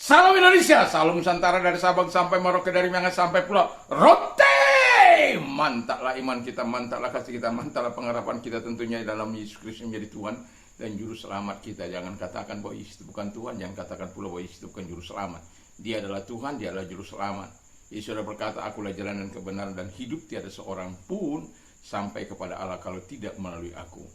Salam Indonesia, salam Nusantara dari Sabang sampai Merauke, dari Miangas sampai Pulau Rote. Mantaplah iman kita, mantaplah kasih kita, mantaplah pengharapan kita tentunya dalam Yesus Kristus menjadi Tuhan dan Juru Selamat kita. Jangan katakan bahwa Yesus itu bukan Tuhan, jangan katakan pula bahwa Yesus itu bukan Juru Selamat. Dia adalah Tuhan, dia adalah Juru Selamat. Yesus sudah berkata, akulah jalan dan kebenaran dan hidup, tiada seorang pun sampai kepada Allah kalau tidak melalui aku.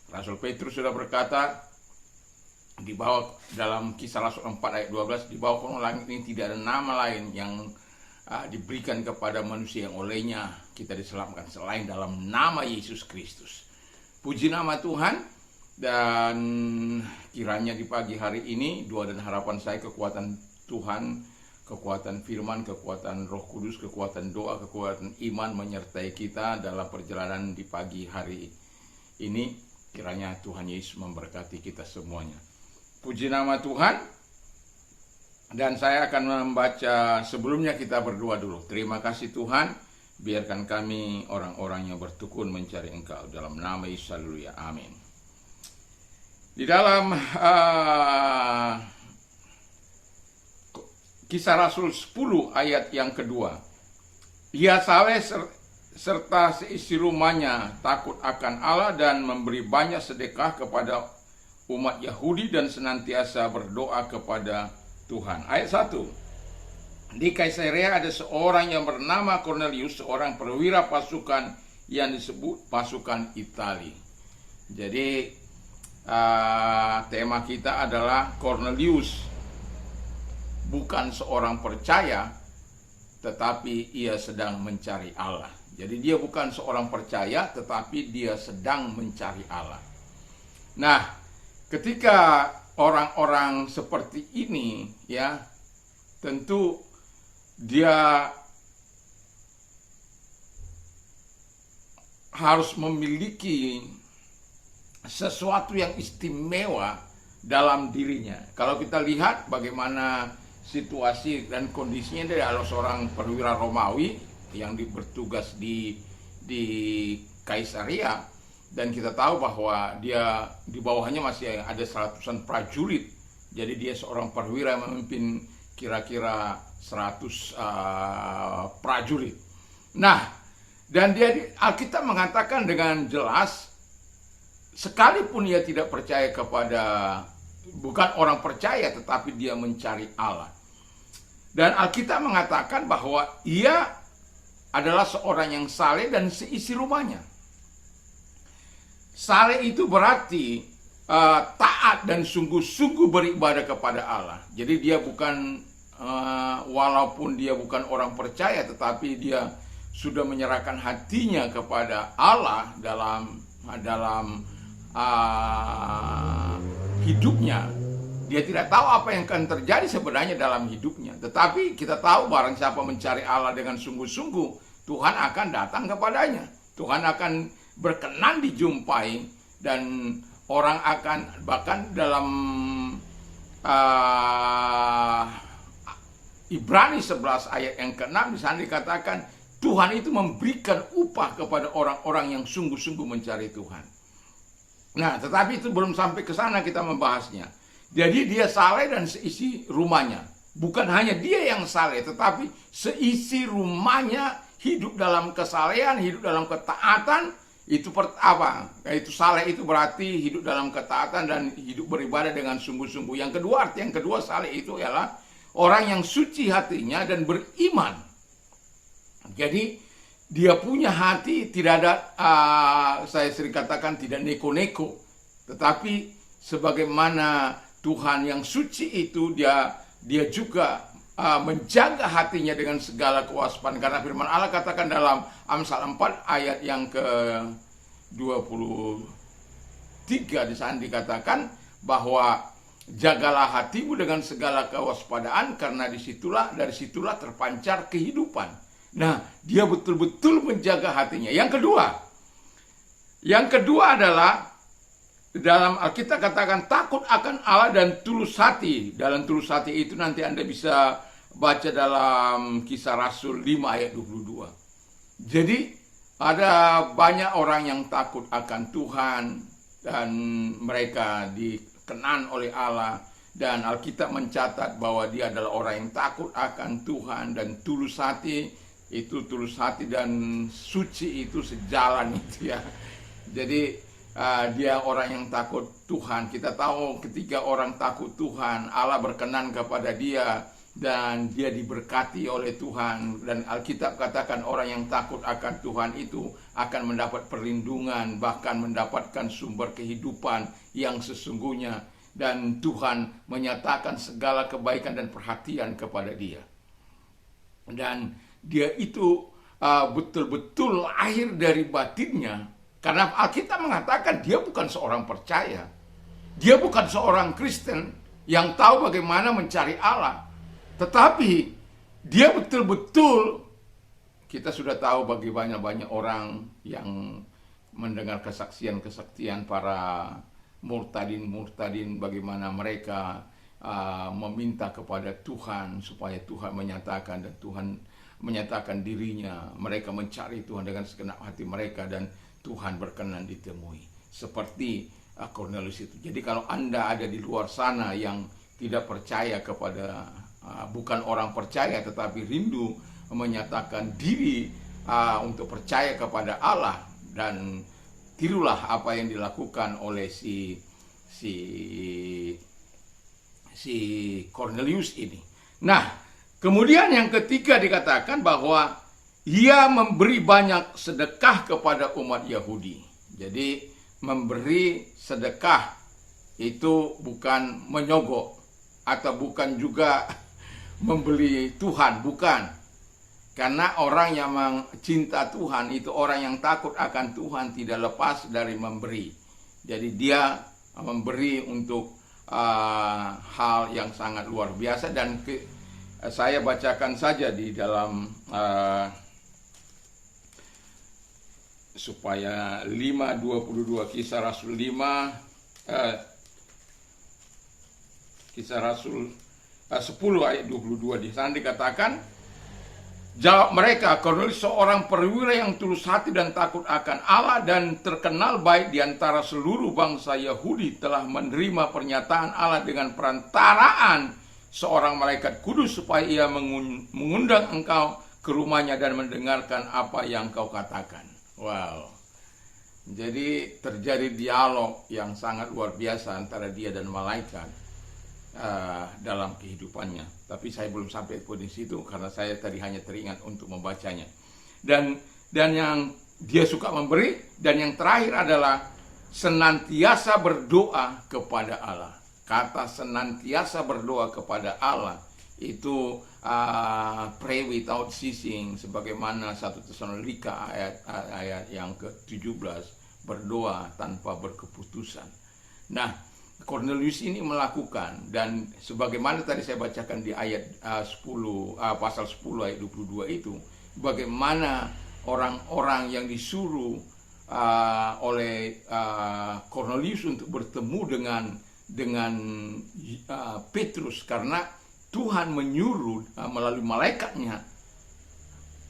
Rasul Petrus sudah berkata, di bawah dalam Kisah Rasul 4 ayat 12, di bawah kolong langit ini tidak ada nama lain yang diberikan kepada manusia yang olehnya kita diselamatkan selain dalam nama Yesus Kristus. Puji nama Tuhan. Dan kiranya di pagi hari ini doa dan harapan saya, kekuatan Tuhan, kekuatan firman, kekuatan Roh Kudus, kekuatan doa, kekuatan iman menyertai kita dalam perjalanan di pagi hari ini. Kiranya Tuhan Yesus memberkati kita semuanya. Puji nama Tuhan. Dan saya akan membaca, sebelumnya kita berdoa dulu. Terima kasih Tuhan, biarkan kami orang-orang yang bertekun mencari Engkau. Dalam nama Yesus, haleluya, amin. Di dalam Kisah Rasul 10 ayat yang kedua, ia saleh serta seisi rumahnya takut akan Allah dan memberi banyak sedekah kepada umat Yahudi dan senantiasa berdoa kepada Tuhan. Ayat 1. Di Kaisarea ada seorang yang bernama Cornelius, seorang perwira pasukan yang disebut pasukan Itali. Jadi tema kita adalah Cornelius bukan seorang percaya, tetapi ia sedang mencari Allah. Jadi dia bukan seorang percaya, tetapi dia sedang mencari Allah. Nah, ketika orang-orang seperti ini, ya, tentu dia harus memiliki sesuatu yang istimewa dalam dirinya. Kalau kita lihat bagaimana situasi dan kondisinya, dia adalah seorang perwira Romawi yang bertugas di Kaisarea, dan kita tahu bahwa dia di bawahnya masih ada seratusan prajurit. Jadi dia seorang perwira yang memimpin kira-kira 100 prajurit. Nah, dan Alkitab mengatakan dengan jelas, sekalipun ia tidak percaya bukan orang percaya, tetapi dia mencari Allah. Dan Alkitab mengatakan bahwa ia adalah seorang yang saleh dan seisi rumahnya. Saleh itu berarti taat dan sungguh-sungguh beribadah kepada Allah. Jadi dia bukan, walaupun dia bukan orang percaya, tetapi dia sudah menyerahkan hatinya kepada Allah dalam hidupnya. Dia tidak tahu apa yang akan terjadi sebenarnya dalam hidupnya. Tetapi kita tahu barang siapa mencari Allah dengan sungguh-sungguh, Tuhan akan datang kepadanya. Tuhan akan berkenan dijumpai, dan orang akan, bahkan dalam Ibrani 11 ayat yang ke-6 di sana dikatakan Tuhan itu memberikan upah kepada orang-orang yang sungguh-sungguh mencari Tuhan. Nah, tetapi itu belum sampai ke sana kita membahasnya. Jadi dia saleh dan seisi rumahnya. Bukan hanya dia yang saleh, tetapi seisi rumahnya hidup dalam kesalehan, hidup dalam ketaatan. Itu apa? Itu saleh itu berarti hidup dalam ketaatan dan hidup beribadah dengan sungguh-sungguh. Yang kedua, arti yang kedua saleh itu ialah orang yang suci hatinya dan beriman. Jadi dia punya hati tidak ada, saya sering katakan tidak neko-neko, tetapi sebagaimana Tuhan yang suci itu, dia juga menjaga hatinya dengan segala kewaspadaan. Karena firman Allah katakan dalam Amsal 4 ayat yang ke-23 di sana dikatakan bahwa jagalah hatimu dengan segala kewaspadaan, karena dari situlah terpancar kehidupan. Nah, dia betul-betul menjaga hatinya. Yang kedua adalah dalam Alkitab katakan takut akan Allah dan tulus hati. Dalam tulus hati itu nanti Anda bisa baca dalam Kisah Rasul 5 ayat 22. Jadi ada banyak orang yang takut akan Tuhan dan mereka dikenan oleh Allah, Dan Alkitab mencatat bahwa dia adalah orang yang takut akan Tuhan dan tulus hati. Itu tulus hati dan suci itu sejalan itu ya. Jadi dia orang yang takut Tuhan. Kita tahu ketika orang takut Tuhan, Allah berkenan kepada dia dan dia diberkati oleh Tuhan. Dan Alkitab katakan orang yang takut akan Tuhan itu akan mendapat perlindungan, bahkan mendapatkan sumber kehidupan yang sesungguhnya. Dan Tuhan menyatakan segala kebaikan dan perhatian kepada dia. Dan dia itu betul-betul lahir dari batinnya. Karena Alkitab mengatakan dia bukan seorang percaya. Dia bukan seorang Kristen yang tahu bagaimana mencari Allah. Tetapi dia betul-betul, kita sudah tahu bagi banyak orang yang mendengar kesaksian-kesaksian para murtadin, bagaimana mereka meminta kepada Tuhan supaya Tuhan menyatakan, dan Tuhan menyatakan dirinya. Mereka mencari Tuhan dengan segenap hati mereka dan Tuhan berkenan ditemui. Seperti Cornelius itu. Jadi kalau Anda ada di luar sana yang tidak percaya kepada, bukan orang percaya tetapi rindu menyatakan diri untuk percaya kepada Allah, dan tirulah apa yang dilakukan oleh si Cornelius ini. Nah, kemudian yang ketiga dikatakan bahwa ia memberi banyak sedekah kepada umat Yahudi. Jadi memberi sedekah itu bukan menyogok atau bukan juga membeli Tuhan, bukan. Karena orang yang cinta Tuhan itu orang yang takut akan Tuhan, tidak lepas dari memberi. Jadi dia memberi untuk hal yang sangat luar biasa. Dan saya bacakan saja di dalam supaya 5:22, Kisah Rasul 5, Kisah Rasul 10 ayat 22. Di sana dikatakan, jawab mereka, Cornelius seorang perwira yang tulus hati dan takut akan Allah dan terkenal baik di antara seluruh bangsa Yahudi, telah menerima pernyataan Allah dengan perantaraan seorang malaikat kudus supaya ia mengundang engkau ke rumahnya dan mendengarkan apa yang kau katakan. Wow. Jadi terjadi dialog yang sangat luar biasa antara dia dan malaikat dalam kehidupannya. Tapi saya belum sampai pada situ karena saya tadi hanya teringat untuk membacanya. Dan yang dia suka memberi, dan yang terakhir adalah senantiasa berdoa kepada Allah. Kata senantiasa berdoa kepada Allah itu pray without ceasing, sebagaimana 1 Tesalonika ayat yang ke-17, berdoa tanpa berkeputusan. Nah, Cornelius ini melakukan, dan sebagaimana tadi saya bacakan di ayat 10 pasal 10 ayat 22 itu, bagaimana orang-orang yang disuruh oleh Cornelius untuk bertemu dengan Petrus, karena Tuhan menyuruh melalui malaikatnya.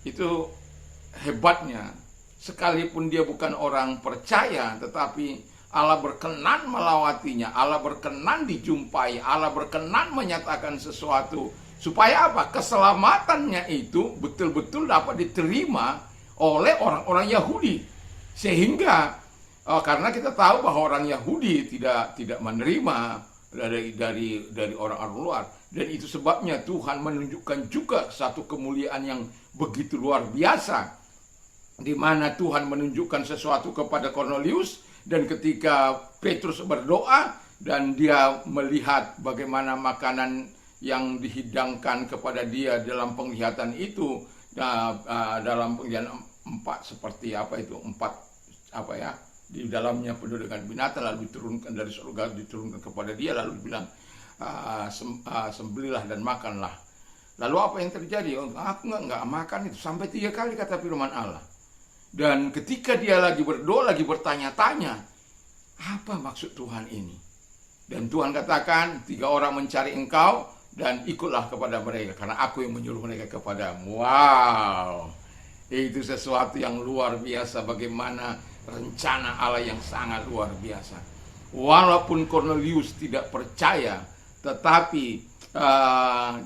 Itu hebatnya. Sekalipun dia bukan orang percaya, tetapi Allah berkenan melawatinya, Allah berkenan dijumpai, Allah berkenan menyatakan sesuatu. Supaya apa? Keselamatannya itu betul-betul dapat diterima oleh orang-orang Yahudi. Sehingga karena kita tahu bahwa orang Yahudi tidak menerima dari orang-orang luar. Dan itu sebabnya Tuhan menunjukkan juga satu kemuliaan yang begitu luar biasa, di mana Tuhan menunjukkan sesuatu kepada Cornelius. Dan ketika Petrus berdoa dan dia melihat bagaimana makanan yang dihidangkan kepada dia dalam penglihatan itu, dalam penglihatan 4 seperti apa itu, 4 di dalamnya penuh dengan binatang, lalu diturunkan dari surga, diturunkan kepada dia, lalu bilang, sembelilah dan makanlah. Lalu apa yang terjadi? Aku nggak makan itu, sampai 3 kali kata firman Allah. Dan ketika dia lagi berdoa, lagi bertanya-tanya, apa maksud Tuhan ini? Dan Tuhan katakan, 3 orang mencari engkau dan ikutlah kepada mereka, karena aku yang menyuruh mereka kepadamu. Wow, itu sesuatu yang luar biasa, bagaimana rencana Allah yang sangat luar biasa. Walaupun Cornelius tidak percaya, tetapi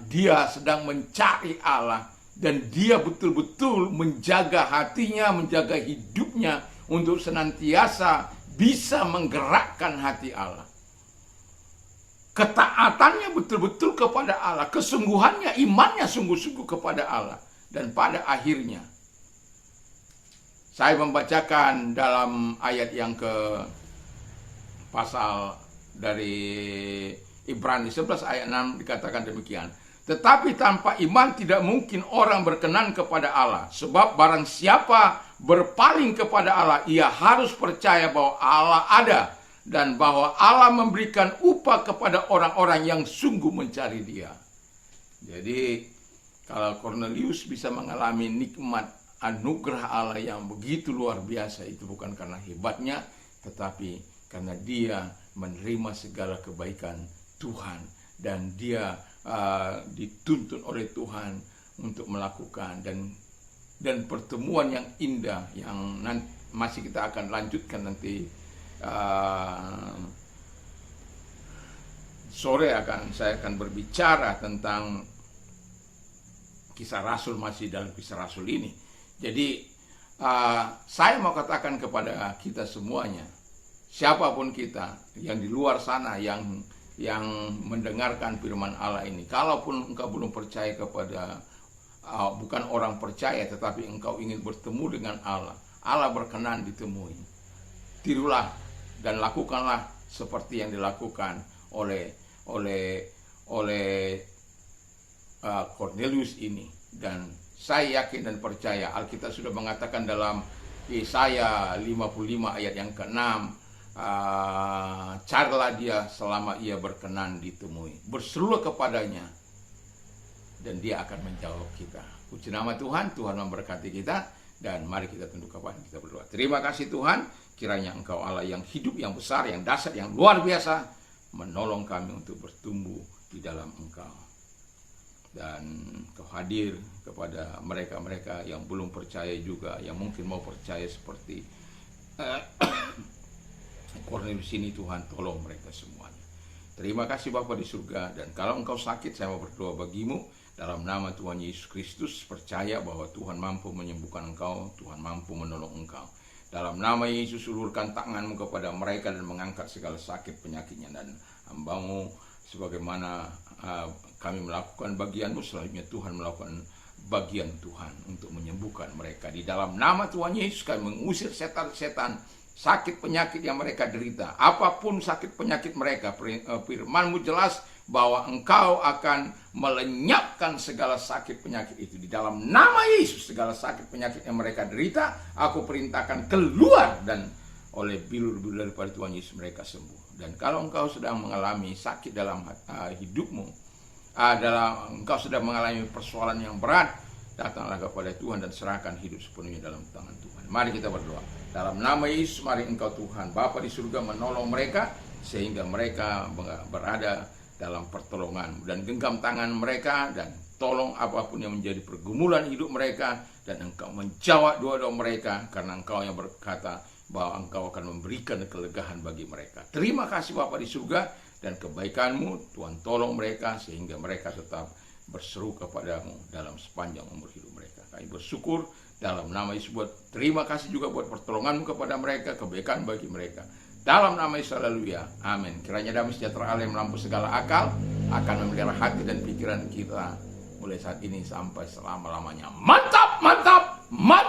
dia sedang mencari Allah, dan dia betul-betul menjaga hatinya, menjaga hidupnya untuk senantiasa bisa menggerakkan hati Allah. Ketaatannya betul-betul kepada Allah, kesungguhannya, imannya sungguh-sungguh kepada Allah. Dan pada akhirnya, saya membacakan dalam ayat yang ke pasal dari Ibrani 11 ayat 6 dikatakan demikian. Tetapi tanpa iman tidak mungkin orang berkenan kepada Allah. Sebab barang siapa berpaling kepada Allah, ia harus percaya bahwa Allah ada, dan bahwa Allah memberikan upah kepada orang-orang yang sungguh mencari Dia. Jadi kalau Cornelius bisa mengalami nikmat anugerah Allah yang begitu luar biasa, itu bukan karena hebatnya, tetapi karena dia menerima segala kebaikan Tuhan, dan dia dituntun oleh Tuhan untuk melakukan, dan pertemuan yang indah yang masih kita akan lanjutkan nanti sore saya akan berbicara tentang kisah Rasul, masih dalam kisah Rasul ini. Jadi saya mau katakan kepada kita semuanya, siapapun kita yang di luar sana yang mendengarkan firman Allah ini, kalaupun engkau belum percaya kepada bukan orang percaya, tetapi engkau ingin bertemu dengan Allah, Allah berkenan ditemui, tirulah dan lakukanlah seperti yang dilakukan oleh Cornelius ini. Dan saya yakin dan percaya, Alkitab sudah mengatakan dalam Yesaya 55 ayat yang ke-6, carilah dia selama ia berkenan ditemui, berserulah kepadanya dan dia akan menjawab kita. Puji nama Tuhan, Tuhan memberkati kita, dan mari kita tunduk kepala kita berdoa. Terima kasih Tuhan, kiranya Engkau Allah yang hidup, yang besar, yang dahsyat, yang luar biasa, menolong kami untuk bertumbuh di dalam Engkau. Dan Kau hadir kepada mereka-mereka yang belum percaya juga, yang mungkin mau percaya seperti Cornelius ini. Tuhan, tolong mereka semuanya. Terima kasih Bapa di surga. Dan kalau engkau sakit, saya mau berdoa bagimu dalam nama Tuhan Yesus Kristus. Percaya bahwa Tuhan mampu menyembuhkan engkau, Tuhan mampu menolong engkau. Dalam nama Yesus, ulurkan tanganmu kepada mereka dan mengangkat segala sakit penyakitnya. Dan hambamu, sebagaimana kami melakukan bagianmu, selanjutnya Tuhan melakukan bagian Tuhan untuk menyembuhkan mereka. Di dalam nama Tuhan Yesus, kami mengusir setan-setan, sakit penyakit yang mereka derita. Apapun sakit penyakit mereka, firman-Mu jelas bahwa Engkau akan melenyapkan segala sakit penyakit itu. Di dalam nama Yesus, segala sakit penyakit yang mereka derita, aku perintahkan keluar, dan oleh bilur-bilur daripada Tuhan Yesus mereka sembuh. Dan kalau engkau sedang mengalami sakit dalam hidupmu, engkau sedang mengalami persoalan yang berat, datanglah kepada Tuhan dan serahkan hidup sepenuhnya dalam tangan Tuhan. Mari kita berdoa. Dalam nama Yesus, mari Engkau Tuhan Bapa di surga menolong mereka, sehingga mereka berada dalam pertolongan, dan genggam tangan mereka, dan tolong apapun yang menjadi pergumulan hidup mereka, dan Engkau menjawab doa-doa mereka, karena Engkau yang berkata bahwa Engkau akan memberikan kelegaan bagi mereka. Terima kasih Bapa di surga, dan kebaikan-Mu Tuhan tolong mereka sehingga mereka tetap berseru kepadamu dalam sepanjang umur hidup mereka. Kami bersyukur dalam nama Yesus, terima kasih juga buat pertolongan-Mu kepada mereka, kebaikan bagi mereka. Dalam nama Yesus, haleluya, amin. Kiranya damai sejahtera Allah yang melampaui segala akal akan memelihara hati dan pikiran kita mulai saat ini sampai selama-lamanya. Mantap, mantap, mantap.